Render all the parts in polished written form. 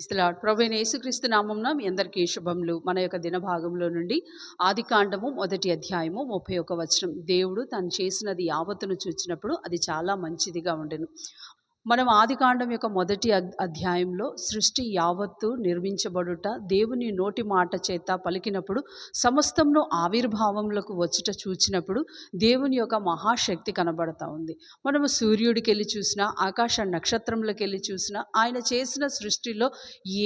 ప్రభువైన యేసుక్రీస్తు నామమున మీ అందరికీ శుభములు. మన యొక్క దిన భాగంలో నుండి ఆదికాండము 1వ అధ్యాయము 31వ వచనం. దేవుడు తాను చేసినది యావత్తును చూచినప్పుడు అది చాలా మంచిదిగా ఉండెను. మనం ఆదికాండం యొక్క మొదటి అధ్యాయంలో సృష్టి యావత్తు నిర్మించబడుట, దేవుని నోటి మాట చేత పలికినప్పుడు సమస్తమును ఆవిర్భావంలోకి వచ్చుట చూచినప్పుడు దేవుని యొక్క మహాశక్తి కనబడతా ఉంది. మనము సూర్యుడికి వెళ్ళి చూసినా, ఆకాశ నక్షత్రంలోకి వెళ్ళి చూసినా, ఆయన చేసిన సృష్టిలో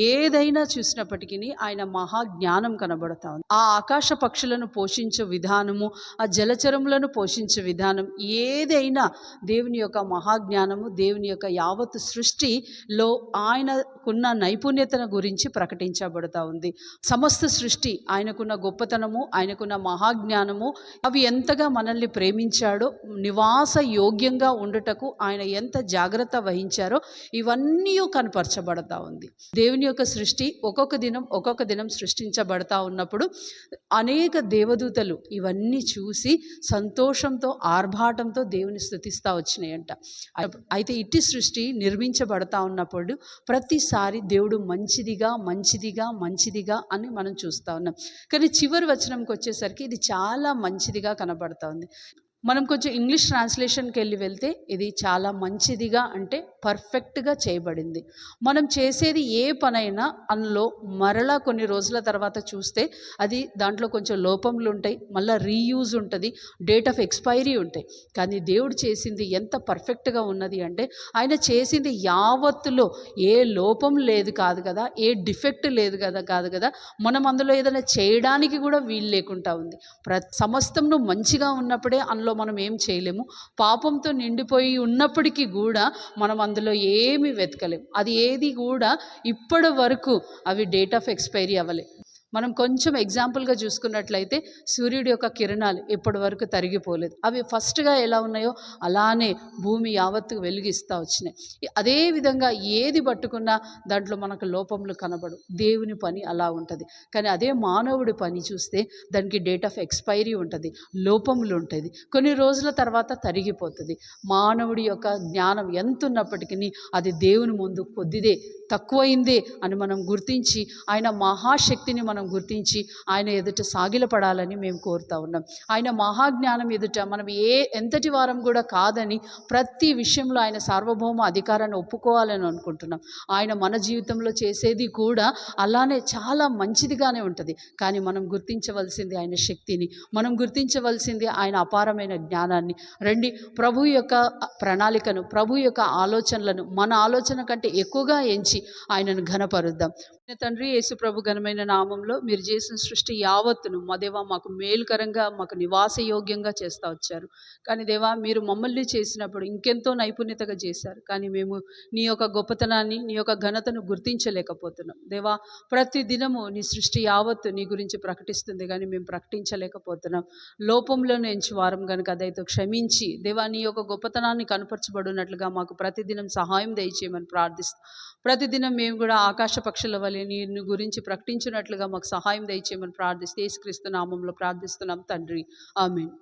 ఏదైనా చూసినప్పటికీ ఆయన మహాజ్ఞానం కనబడతా ఉంది. ఆ ఆకాశ పక్షులను పోషించే విధానము, ఆ జలచరములను పోషించే విధానం, ఏదైనా దేవుని యొక్క మహాజ్ఞానము, దేవుని యొక్క యావత్ సృష్టిలో ఆయనకున్న నైపుణ్యతను గురించి ప్రకటించబడతా ఉంది. సమస్త సృష్టి ఆయనకున్న గొప్పతనము, ఆయనకున్న మహాజ్ఞానము, అవి ఎంతగా మనల్ని ప్రేమించాడో, నివాస యోగ్యంగా ఉండుటకు ఆయన ఎంత జాగ్రత్త వహించారో ఇవన్నీ కనపరచబడతా ఉంది. దేవుని యొక్క సృష్టి ఒక్కొక్క దినం సృష్టించబడతా ఉన్నప్పుడు అనేక దేవదూతలు ఇవన్నీ చూసి సంతోషంతో ఆర్భాటంతో దేవుని స్తుతిస్తూ వచ్చినాయంట. అయితే ఇట్టి సృష్టి నిర్మించబడతా ఉన్నప్పుడు ప్రతిసారి దేవుడు మంచిదిగా అని మనం చూస్తూ ఉన్నాం. కానీ చివరి వచనంకి వచ్చేసరికి ఇది చాలా మంచిదిగా కనబడతా ఉంది. మనం కొంచెం ఇంగ్లీష్ ట్రాన్స్లేషన్కి వెళ్తే ఇది చాలా మంచిదిగా అంటే పర్ఫెక్ట్గా చేయబడింది. మనం చేసేది ఏ పనైనా అందులో మరలా కొన్ని రోజుల తర్వాత చూస్తే అది దాంట్లో కొంచెం లోపములు ఉంటాయి, మళ్ళీ రీయూజ్ ఉంటుంది, డేట్ ఆఫ్ ఎక్స్పైరీ ఉంటాయి. కానీ దేవుడు చేసింది ఎంత పర్ఫెక్ట్గా ఉన్నది అంటే ఆయన చేసింది యావత్తులో ఏ లోపం లేదు కాదు కదా, ఏ డిఫెక్ట్ లేదు కాదు కదా, మనం అందులో ఏదైనా చేయడానికి కూడా వీలు లేకుండా ఉంది. సమస్తము మంచిగా ఉన్నప్పుడే అందులో మనం ఏం చేయలేము. పాపంతో నిండిపోయి ఉన్నప్పటికీ కూడా మనం అందులో ఏమి వెతకలేము. అది ఏది కూడా ఇప్పటి వరకు అవి డేట్ ఆఫ్ ఎక్స్పైరీ అవ్వలే. మనం కొంచెం ఎగ్జాంపుల్గా చూసుకున్నట్లయితే సూర్యుడి యొక్క కిరణాలు ఇప్పటి వరకు తరిగిపోలేదు. అవి ఫస్ట్గా ఎలా ఉన్నాయో అలానే భూమి యావత్తు వెలుగిస్తూ వచ్చినాయి. అదేవిధంగా ఏది పట్టుకున్నా దాంట్లో మనకు లోపములు కనబడు. దేవుని పని అలా ఉంటుంది. కానీ అదే మానవుడి పని చూస్తే దానికి డేట్ ఆఫ్ ఎక్స్పైరీ ఉంటుంది, లోపములు ఉంటుంది, కొన్ని రోజుల తర్వాత తరిగిపోతుంది. మానవుడి యొక్క జ్ఞానం ఎంత ఉన్నప్పటికీ అది దేవుని ముందు కొద్దిదే, తక్కువైందే అని మనం గుర్తించి ఆయన మహాశక్తిని మనం గుర్తించి ఆయన ఎదుట సాగిలపడాలని మేము కోరుతా ఉన్నాం. ఆయన మహాజ్ఞానం ఎదుట మనం ఎంతటి వారం కూడా కాదని ప్రతి విషయంలో ఆయన సార్వభౌమ అధికారాన్ని ఒప్పుకోవాలని అనుకుంటున్నాం. ఆయన మన జీవితంలో చేసేది కూడా అలానే చాలా మంచిదిగానే ఉంటుంది. కానీ మనం గుర్తించవలసింది ఆయన శక్తిని, మనం గుర్తించవలసింది ఆయన అపారమైన జ్ఞానాన్ని. రండి, ప్రభు యొక్క ప్రణాళికను, ప్రభు యొక్క ఆలోచనలను మన ఆలోచన కంటే ఎక్కువగా ఎంచి ఆయనను ఘనపరుద్దాం. తండ్రి యేసు ప్రభు ఘనమైన నామంలో మీరు చేసిన సృష్టి యావత్తును మా దేవా మాకు మేలుకరంగా, మాకు నివాసయోగ్యంగా చేస్తూ వచ్చారు. కానీ దేవా మీరు మమ్మల్ని చేసినప్పుడు ఇంకెంతో నైపుణ్యతగా చేశారు. కానీ మేము నీ యొక్క గొప్పతనాన్ని, నీ యొక్క ఘనతను గుర్తించలేకపోతున్నాం. దేవా ప్రతి దినము నీ సృష్టి యావత్తు నీ గురించి ప్రకటిస్తుంది, కానీ మేము ప్రకటించలేకపోతున్నాం. లోపంలోనే ఎంచి వారం కనుక అదైతే క్షమించి దేవా నీ యొక్క గొప్పతనాన్ని కనపరచబడినట్లుగా మాకు ప్రతిదినం సహాయం దయచేయమని ప్రార్థిస్తాం. ప్రతిదినం మేము కూడా ఆకాశ పక్షుల వలె నీ గురించి ప్రకటించినట్లుగా మాకు సహాయం దయచేయమని ప్రార్థిస్తే యేసుక్రీస్తు నామంలో ప్రార్థిస్తున్నాం తండ్రి, ఆమేన్.